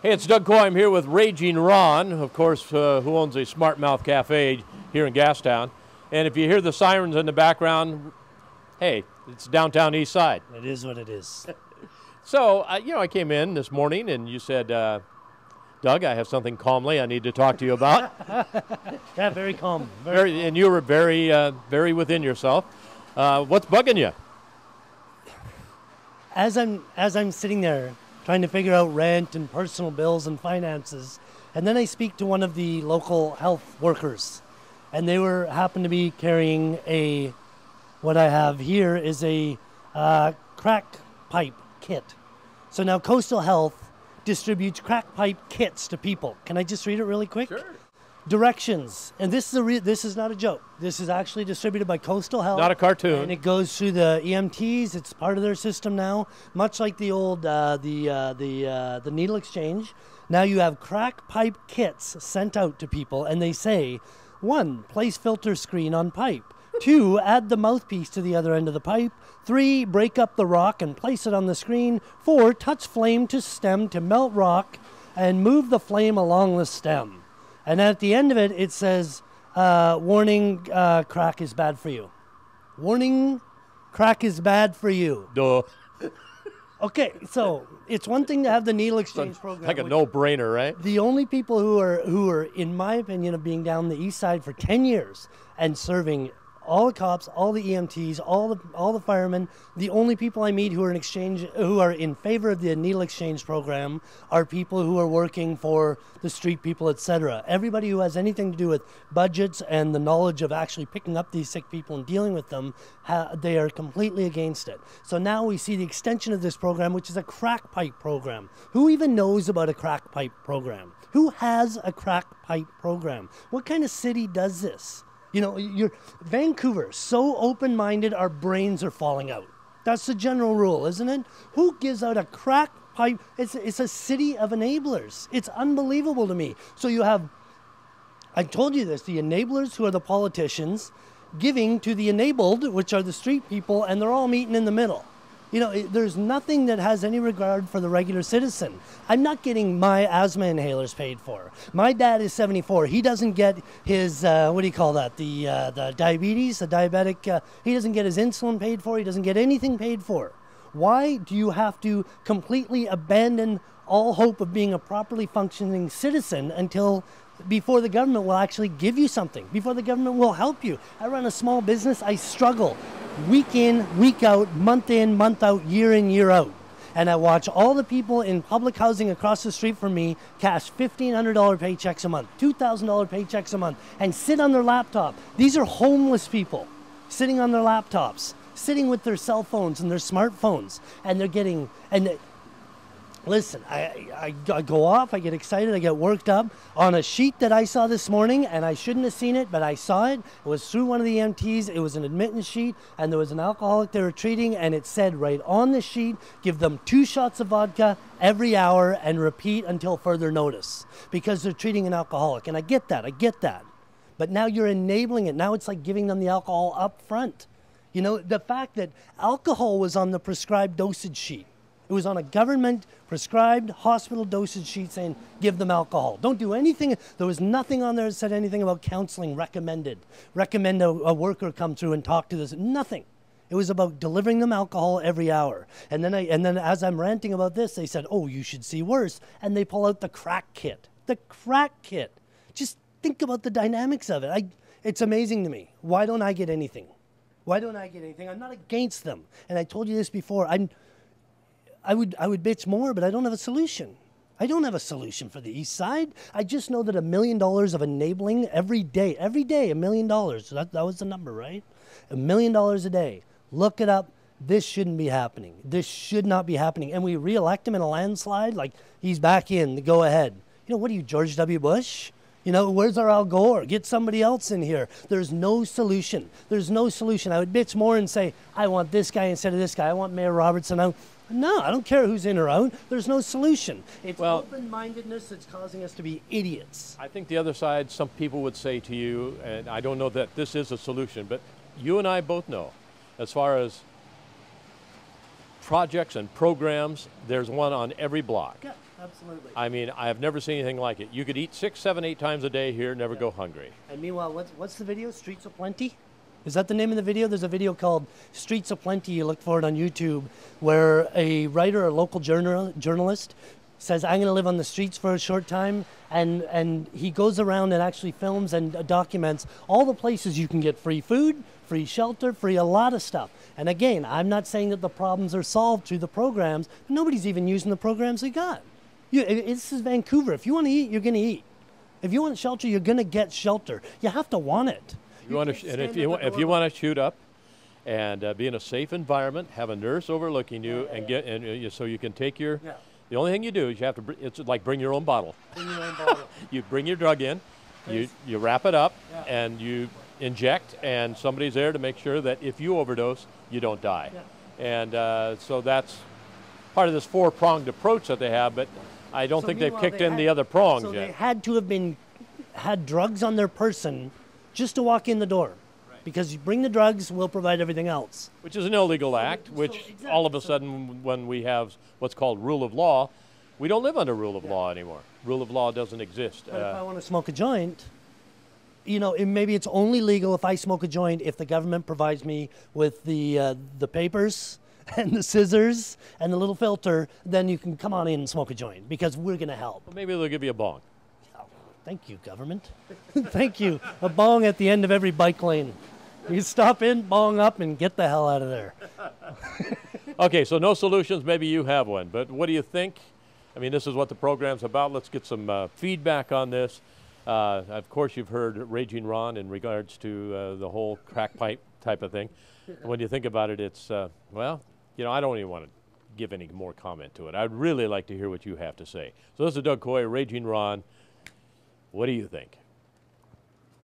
Hey, it's Doug Coy. I'm here with Raging Ron, of course, who owns a Smart Mouth Cafe here in Gastown. And if you hear the sirens in the background, hey, it's downtown East Side. It is what it is. So, I came in this morning and you said, Doug, I have something calmly I need to talk to you about. Yeah, very calm. Very calm. And you were very within yourself. What's bugging you? As I'm sitting there trying to figure out rent and personal bills and finances, and then I speak to one of the local health workers, and they happened to be carrying what I have here is a crack pipe kit. So now Coastal Health distributes crack pipe kits to people. Can I just read it really quick? Sure. Directions, and this is not a joke. This is actually distributed by Coastal Health. Not a cartoon. And it goes through the EMTs. It's part of their system now, much like the old the needle exchange. Now you have crack pipe kits sent out to people, and they say, 1, place filter screen on pipe. 2, add the mouthpiece to the other end of the pipe. 3, break up the rock and place it on the screen. 4, touch flame to stem to melt rock and move the flame along the stem. And at the end of it, it says, warning, crack is bad for you. Warning, crack is bad for you. Duh. Okay, so it's one thing to have the needle exchange program. Like a no-brainer, right? The only people who are, in my opinion, of being down the east side for 10 years and serving all the cops, all the EMTs, all the firemen, the only people I meet who are in favor of the needle exchange program are people who are working for the street people, etc. Everybody who has anything to do with budgets and the knowledge of actually picking up these sick people and dealing with them, they are completely against it. So now we see the extension of this program, which is a crack pipe program. Who even knows about a crack pipe program? Who has a crack pipe program? What kind of city does this? You know, Vancouver, so open-minded, our brains are falling out. That's the general rule, isn't it? Who gives out a crack pipe? It's a city of enablers. It's unbelievable to me. So you have, I told you this, the enablers who are the politicians giving to the enabled, which are the street people, and they're all meeting in the middle. You know, there's nothing that has any regard for the regular citizen. I'm not getting my asthma inhalers paid for. My dad is 74. He doesn't get his, what do you call that? The diabetes, the diabetic, he doesn't get his insulin paid for. He doesn't get anything paid for. Why do you have to completely abandon all hope of being a properly functioning citizen before the government will actually give you something, before the government will help you? I run a small business. I struggle week in, week out, month in, month out, year in, year out. And I watch all the people in public housing across the street from me cash $1,500 paychecks a month, $2,000 paychecks a month, and sit on their laptop. These are homeless people sitting on their laptops, sitting with their cell phones and their smartphones, and they're getting, listen, I go off, I get excited, I get worked up on a sheet that I saw this morning, and I shouldn't have seen it, but I saw it. It was through one of the EMTs. It was an admittance sheet, and there was an alcoholic they were treating, and it said right on the sheet, give them 2 shots of vodka every hour and repeat until further notice, because they're treating an alcoholic. And I get that. But now you're enabling it. Now it's like giving them the alcohol up front. You know, the fact that alcohol was on the prescribed dosage sheet. It was on a government prescribed hospital dosage sheet saying, give them alcohol. Don't do anything. There was nothing on there that said anything about counseling recommended. Recommend a worker come through and talk to this. Nothing. It was about delivering them alcohol every hour. And then as I'm ranting about this, they said, oh, you should see worse. And they pull out the crack kit. The crack kit. Just think about the dynamics of it. It's amazing to me. Why don't I get anything? Why don't I get anything? I'm not against them. And I told you this before. I would bitch more, but I don't have a solution. I don't have a solution for the east side. I just know that $1 million of enabling every day, $1 million. That was the number, right? $1 million a day. Look it up. This shouldn't be happening. This should not be happening. And we reelect him in a landslide, like he's back in to go ahead. You know, what are you, George W. Bush? You know, where's our Al Gore? Get somebody else in here. There's no solution. There's no solution. I would bitch more and say, I want this guy instead of this guy. I want Mayor Robertson. No, I don't care who's in or out. There's no solution. It's open-mindedness that's causing us to be idiots. I think the other side, some people would say to you, and I don't know that this is a solution, but you and I both know, as far as projects and programs, there's one on every block. Yeah. Absolutely. I mean, I have never seen anything like it. You could eat 6, 7, 8 times a day here, never go hungry. And meanwhile, what's the video? Streets of Plenty? Is that the name of the video? There's a video called Streets of Plenty. You look for it on YouTube, where a writer, a local journalist, says, I'm going to live on the streets for a short time. And he goes around and actually films and documents all the places you can get free food, free shelter, free a lot of stuff. And again, I'm not saying that the problems are solved through the programs. Nobody's even using the programs they got. This is Vancouver. If you want to eat, you're going to eat. If you want shelter, you're going to get shelter. You have to want it. If you want to shoot up and be in a safe environment, have a nurse overlooking you, so you can take your. Yeah. The only thing you do is you have to. It's like bring your own bottle. Bring your own bottle. You bring your drug in, you wrap it up, and you inject, and somebody's there to make sure that if you overdose, you don't die. Yeah. And so that's part of this 4-pronged approach that they have, but I don't think they've kicked in the other prongs yet. So they had to have had drugs on their person just to walk in the door. Right. Because you bring the drugs, we'll provide everything else. Which is an illegal act, all of a sudden when we have what's called rule of law, we don't live under rule of law anymore. Rule of law doesn't exist. But if I want to smoke a joint, maybe it's only legal if I smoke a joint if the government provides me with the papers and the scissors and the little filter, then you can come on in and smoke a joint because we're going to help. Well, maybe they'll give you a bong. Thank you, government. Thank you. A bong at the end of every bike lane. You stop in, bong up, and get the hell out of there. Okay, so no solutions. Maybe you have one. But what do you think? I mean, this is what the program's about. Let's get some feedback on this. Of course, you've heard Raging Ron in regards to the whole crack pipe type of thing. When you think about it, it's, I don't even want to give any more comment to it. I'd really like to hear what you have to say. So this is Doug Coy, Raging Ron. What do you think?